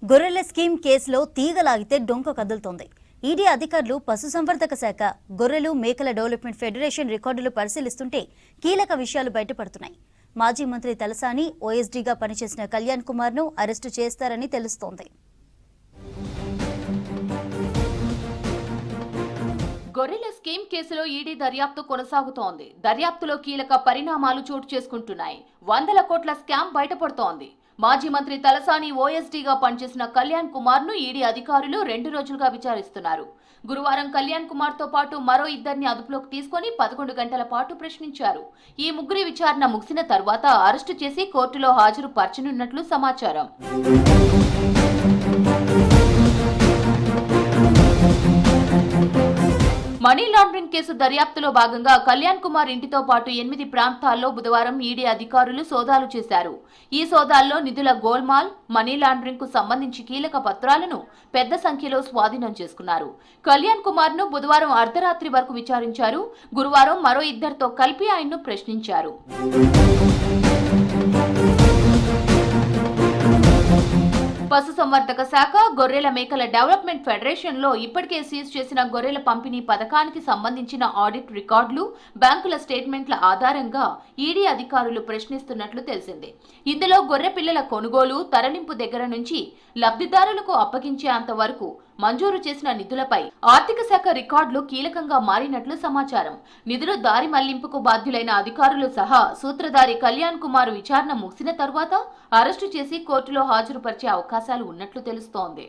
గొర్రెల స్కీమ్ కేసులో తీగలాగితే డొంక కదులుతోంది. ఈడీ అధికారులు పశుసంవర్ధక శాఖ, గొర్రెలు మేకల డెవలప్మెంట్ ఫెడరేషన్ రికార్డులు పరిశీలిస్తుంటే కీలక విషయాలు బయటపడుతున్నాయి. మాజీ మంత్రి తలసాని ఓఎస్డీగా పనిచేసిన కళ్యాణ్ కుమార్ ను అరెస్టు చేస్తారని తెలుస్తోంది. గొర్రెల స్కీమ్ కేసులో ఈడీ దర్యాప్తు కొనసాగుతోంది. దర్యాప్తులో కీలక పరిణామాలు చోటు చేసుకుంటున్నాయి. వందల కోట్ల స్కామ్ బయటపడుతోంది. మాజీ మంత్రి తలసాని ఓఎస్డీగా పనిచేసిన కళ్యాణ్ కుమార్ ను ఈడీ అధికారులు 2 రోజులుగా విచారిస్తున్నారు. గురువారం కళ్యాణ్ కుమార్ తో పాటు మరో ఇద్దరిని అదుపులోకి తీసుకుని 11 గంటల పాటు ప్రశ్నించారు. ఈ ముగ్గురి విచారణ ముగిసిన తర్వాత అరెస్టు చేసి కోర్టులో హాజరు పరచనున్నట్లు సమాచారం. మనీ లాండరింగ్ కేసు దర్యాప్తులో భాగంగా కళ్యాణ్ కుమార్ ఇంటితో పాటు 8 ప్రాంతాల్లో బుధవారం ఈడీ అధికారులు సోదాలు చేశారు. ఈ సోదాల్లో నిధుల గోల్మాల్, మనీ లాండరింగ్ కు సంబంధించి కీలక పత్రాలను పెద్ద సంఖ్యలో స్వాధీనం చేసుకున్నారు. కళ్యాణ్ కుమార్ ను బుధవారం అర్ధరాత్రి వరకు విచారించారు. గురువారం మరో ఇద్దరితో కలిపి ఆయన్ను ప్రశ్నించారు. పశుసంవర్ధక శాఖ, గొర్రెల మేకల డెవలప్మెంట్ ఫెడరేషన్ లో ఇప్పటికే సీజ్ చేసిన గొర్రెల పంపిణీ పథకానికి సంబంధించిన ఆడిట్ రికార్డులు, బ్యాంకుల స్టేట్మెంట్ల ఆధారంగా ఈడీ అధికారులు ప్రశ్నిస్తున్నట్లు తెలిసింది. ఇందులో గొర్రె పిల్లల కొనుగోలు, తరలింపు దగ్గర నుంచి లబ్ధిదారులకు అప్పగించేంత వరకు మంజూరు చేసిన నిధులపై ఆర్థిక శాఖ రికార్డులు కీలకంగా మారినట్లు సమాచారం. నిధులు దారి మళ్లింపుకు బాధ్యులైన అధికారులు సహా సూత్రధారి కళ్యాణ్ కుమార్ విచారణ ముగిసిన తర్వాత అరెస్టు చేసి కోర్టులో హాజరుపరిచే అవకాశాలు ఉన్నట్లు తెలుస్తోంది.